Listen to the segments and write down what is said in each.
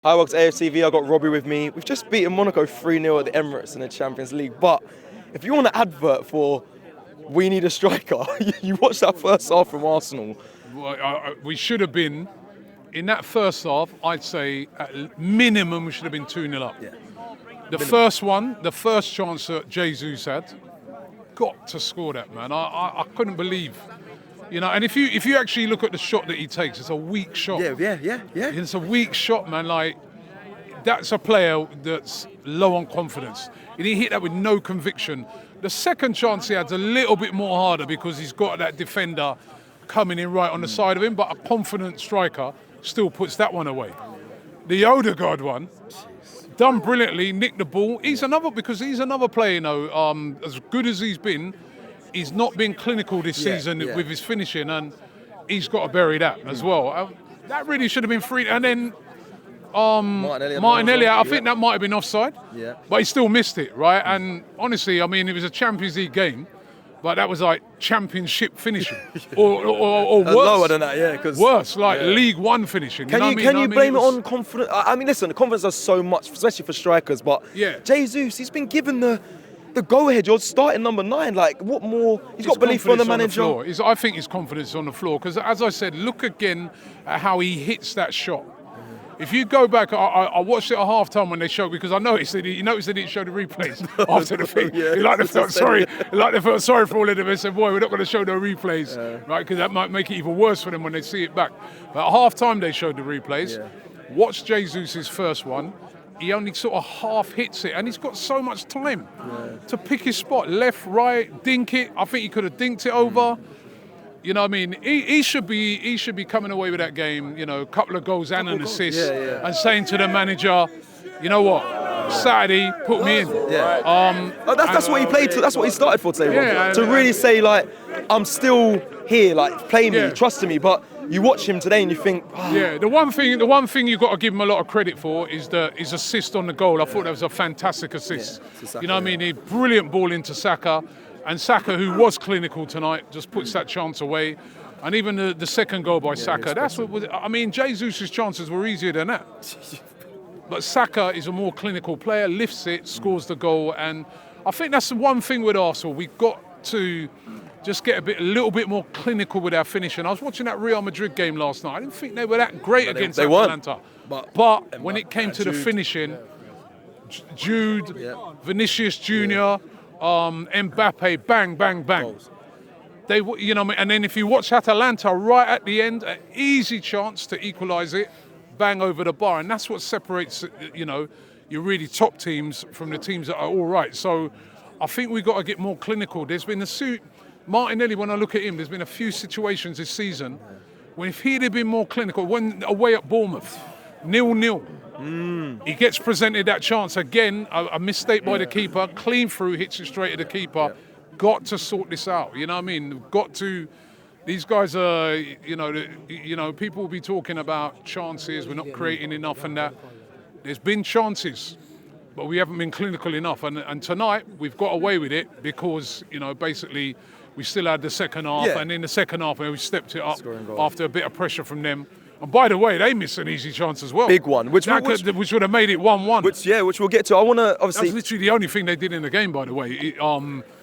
Hi, welcome to AFTV. I got Robbie with me. We've just beaten Monaco 3-0 at the Emirates in the Champions League. But if you want an advert for we need a striker, you watch that first half from Arsenal. Well, we should have been, in that first half, I'd say at minimum we should have been 2-0 up. Yeah. The first one, the first chance that Jesus had, got to score that, man. I couldn't believe. You know, and if you actually look at the shot that he takes, it's a weak shot. Yeah. It's a weak shot, man. Like, that's a player that's low on confidence. And he hit that with no conviction. The second chance he had's a little bit more harder because he's got that defender coming in right on the side of him, but a confident striker still puts that one away. The Odegaard one, done brilliantly, nicked the ball. He's another player, you know, as good as he's been, he's not been clinical this season with his finishing, and he's got to bury that as well. That really should have been free. And then Martinelli, I think that might have been offside, but he still missed it, right? And honestly, I mean, it was a Champions League game, but that was like championship finishing, or worse. Lower than that, worse, like League One finishing. Can you blame it on confidence? I mean, listen, the confidence does so much, especially for strikers. But Jesus, he's been given the go-ahead. You're starting number 9. Like, what more? He's got belief from the manager. I think his confidence is on the floor because, as I said, look again at how he hits that shot. If you go back, I watched it at half-time when they showed, because I noticed that he didn't show the replays after the thing. They felt sorry for all of them and said, boy, we're not going to show the replays, right? Because that might make it even worse for them when they see it back. But at half-time they showed the replays. Watch Jesus' first one. He only sort of half hits it, and he's got so much time to pick his spot, left, right, dink it. I think he could have dinked it over. You know what I mean? He should be coming away with that game, you know, a couple of goals and an assist, and saying to the manager, you know what, Saturday, put me in. That's what he played to. That's what he started for today. To really say, like, I'm still here, like, play me, trusting me. But you watch him today and you think, the one thing you've got to give him a lot of credit for is his assist on the goal. I thought that was a fantastic assist. Saka, you know what I mean? A brilliant ball into Saka. And Saka, who was clinical tonight, just puts that chance away. And even the second goal by Saka, that's what was. I mean, Jesus' chances were easier than that. But Saka is a more clinical player, lifts it, scores the goal. And I think that's the one thing with Arsenal. We've got to just get a little bit more clinical with our finishing. I was watching that Real Madrid game last night. I didn't think they were that great against Atalanta. But when it came to the finishing, Jude, Vinicius Jr., Mbappe, bang, bang, bang. They, you know, and then if you watch Atalanta right at the end, an easy chance to equalise it, bang over the bar, and that's what separates, you know, your really top teams from the teams that are all right. So I think we've got to get more clinical. There's been Martinelli, when I look at him, there's been a few situations this season when if he'd have been more clinical, when away at Bournemouth, 0-0. He gets presented that chance again, a mistake by the keeper, clean through, hits it straight at the keeper. Got to sort this out, you know what I mean? Got to. These guys are, you know, people will be talking about chances. We're not creating enough, and that. There's been chances, but we haven't been clinical enough. And tonight we've got away with it because, you know, basically we still had the second half, and in the second half we stepped it up after a bit of pressure from them. And by the way, they missed an easy chance as well. Big one. Which would have made it 1-1. Which we'll get to. I want to, obviously... That's literally the only thing they did in the game, by the way,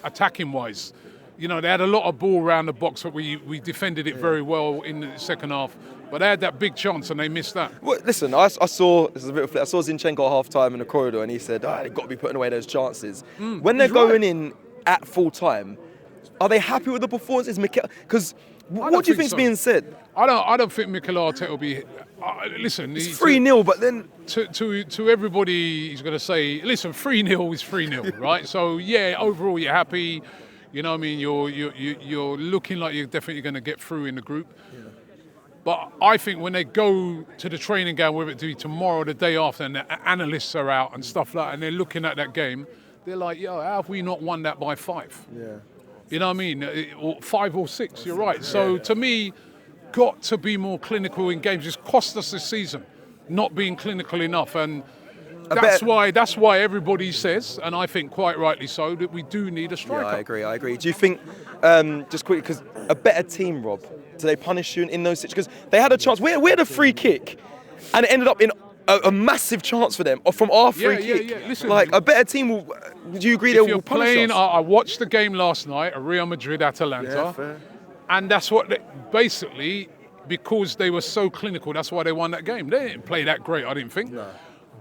attacking-wise. You know, they had a lot of ball around the box, but we defended it very well in the second half. But they had that big chance and they missed that. Well, listen, I saw Zinchenko at half-time in the corridor and he said, they've got to be putting away those chances. When they're going in at full-time, are they happy with the performances? Because... What do you think's being said? I don't think Mikel Arteta will be. Listen, it's 3-0, but then to everybody, he's going to say, listen, 3-0 is 3-0, right? So yeah, overall you're happy. You know what I mean? You're looking like you're definitely going to get through in the group. But I think when they go to the training ground, whether it be tomorrow or the day after, and the analysts are out and stuff like that, and they're looking at that game, they're like, yo, how have we not won that by 5? You know what I mean? Or 5 or 6, you're right. So to me, got to be more clinical in games. It's cost us this season, not being clinical enough. And that's why everybody says, and I think quite rightly so, that we do need a striker. Yeah, I agree. Do you think, just quickly, because a better team, Rob, do they punish you in those situations? Because they had a chance. We had a free kick, and it ended up in a massive chance for them from our free kick. Yeah. Listen, like a better team will. Do you agree? If They you're will punish playing, us? I watched the game last night, Real Madrid Atalanta, Yeah, fair. and that's what basically because they were so clinical. That's why they won that game. They didn't play that great, I didn't think. No.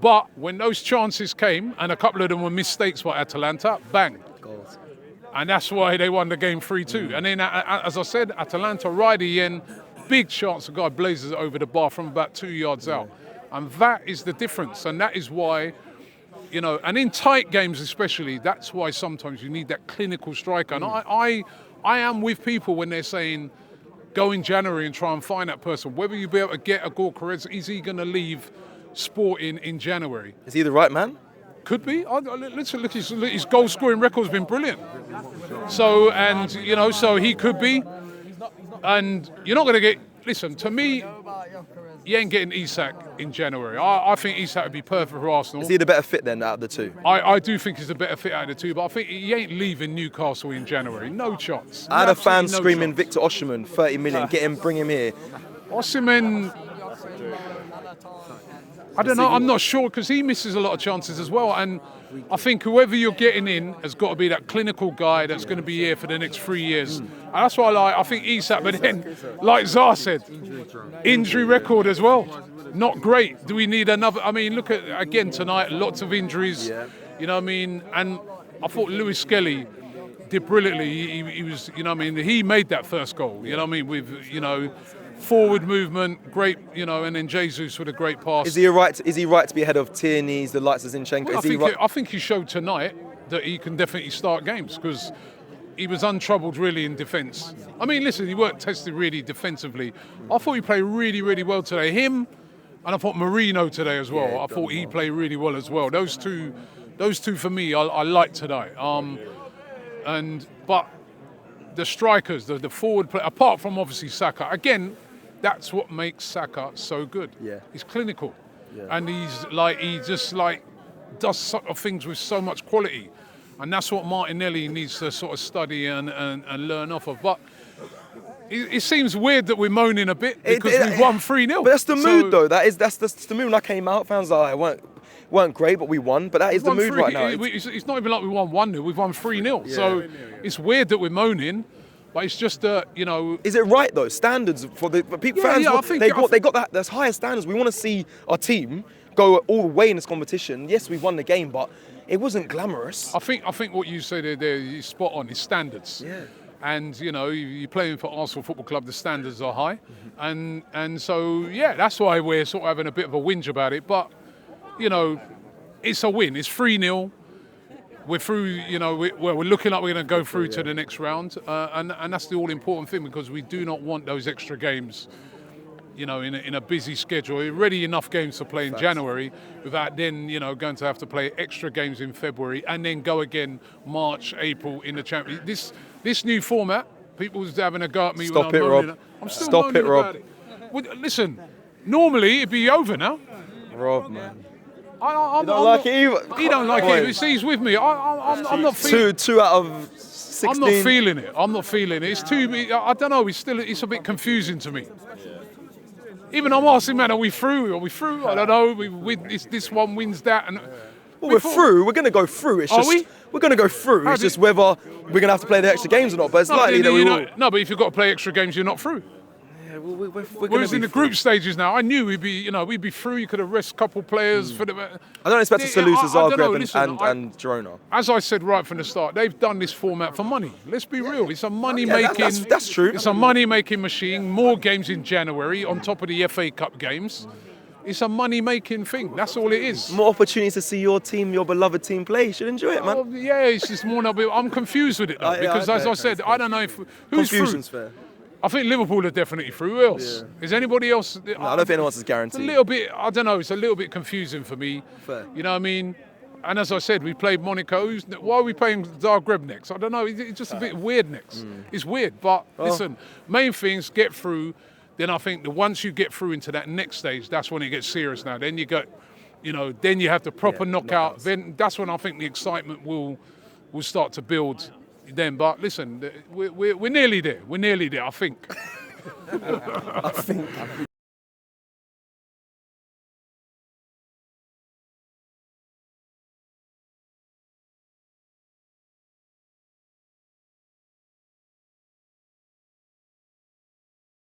But when those chances came, and a couple of them were mistakes by Atalanta, bang. Goals. And that's why they won the game 3-2. And then, as I said, Atalanta right at the end, big chance a guy blazes it over the bar from about 2 yards out. And that is the difference. And that is why, and in tight games especially, that's why sometimes you need that clinical striker. And I am with people when they're saying, go in January and try and find that person. Whether you be able to get a Gorka, is he going to leave Sporting in January? Is he the right man? Could be. Listen, look, his goal scoring record's been brilliant. So, so he could be. And you're not going to get. Listen, to me, you ain't getting Isak in January. I think Isak would be perfect for Arsenal. Is he the better fit then out of the two? I do think he's a better fit out of the two, but I think he ain't leaving Newcastle in January. No chance. I had a fan Absolutely no screaming, chance. Victor Osimhen, 30 million, bring him here. Osimhen, I don't know. I'm not sure because he misses a lot of chances as well. And I think whoever you're getting in has got to be that clinical guy that's going to be here for the next 3 years. And that's why I think Isak, but then, like Zah said, injury record as well. Not great. Do we need another? I mean, look at, again, tonight, lots of injuries. Yeah. You know what I mean? And I thought Lewis Skelly did brilliantly. He was, he made that first goal. You know what I mean? With, forward movement, great, and then Jesus with a great pass. Is he right to be ahead of Tierney, the likes of Zinchenko? Well, I think he showed tonight that he can definitely start games because he was untroubled really in defence. I mean, listen, he weren't tested really defensively. I thought he played really, really well today. Him, and I thought Marino today as well. Yeah, I thought he played really well as well. Those two for me, I liked today. But the strikers, the forward play, apart from obviously Saka, again, that's what makes Saka so good. Yeah. He's clinical. Yeah. And he just does sort of things with so much quality. And that's what Martinelli needs to sort of study and learn off of. But it seems weird that we're moaning a bit because we've won 3-0. But that's the mood though. That's the mood when I came out. Fans like, weren't great, but we won. But that is the mood right now. It's not even like we won 1-0, we've won 3-0. Yeah. So it's weird that we're moaning. But it's just Is it right though? Standards for the people, fans. Yeah, they got that. There's higher standards. We want to see our team go all the way in this competition. Yes, we won the game, but it wasn't glamorous. I think what you say there is spot on. Is standards. Yeah. And you're playing for Arsenal Football Club. The standards are high, and so that's why we're sort of having a bit of a whinge about it. But it's a win. It's 3-0. We're through, we're looking like we're going to go through to the next round. And that's the all-important thing because we do not want those extra games, in a busy schedule. Already enough games to play in January without then, going to have to play extra games in February and then go again March, April in the Champions. This new format, people's having a go at me Stop when I'm it, moaning. Rob. I'm still Stop moaning it, Rob. about it. Well, listen, normally it'd be over now. Rob, man. I don't like it either. He don't like it. He's with me. I'm not feeling. Two out of 16. I'm not feeling it. It's too. I don't know. It's a bit confusing to me. Even I'm asking, man, are we through? I don't know. This one wins that, and we're through. We're going to go through. It's just we're going to go through. It's just whether we're going to have to play the extra games or not. But it's likely that we will. No, but if you've got to play extra games, you're not through. We're Whereas in the group stages now, I knew we'd be through. You could have risked a couple players for the. I don't expect us to lose to Zagreb and Girona. As I said right from the start, they've done this format for money. Let's be real. It's a money-making. That's true. It's a money-making machine. More games in January on top of the FA Cup games. It's a money-making thing. That's all it is. More opportunities to see your team, your beloved team play. You should enjoy it, man. Oh, yeah, it's just more. I'm confused with it though, because as I said, I don't know if who's Confusion's through. fair. I think Liverpool are definitely through. Who else? Yeah. Is anybody else? No, I don't think anyone else is guaranteed. It's a little bit, I don't know, it's a little bit confusing for me. Fair. You know what I mean? And as I said, we played Monaco. Why are we playing Zagreb next? I don't know. It's just a bit weird next. It's weird. But listen, main things, get through. Then I think that once you get through into that next stage, that's when it gets serious now. Then you got, then you have the proper knockout. Then that's when I think the excitement will start to build then. But listen, we're nearly there. We're nearly there, I think. I think.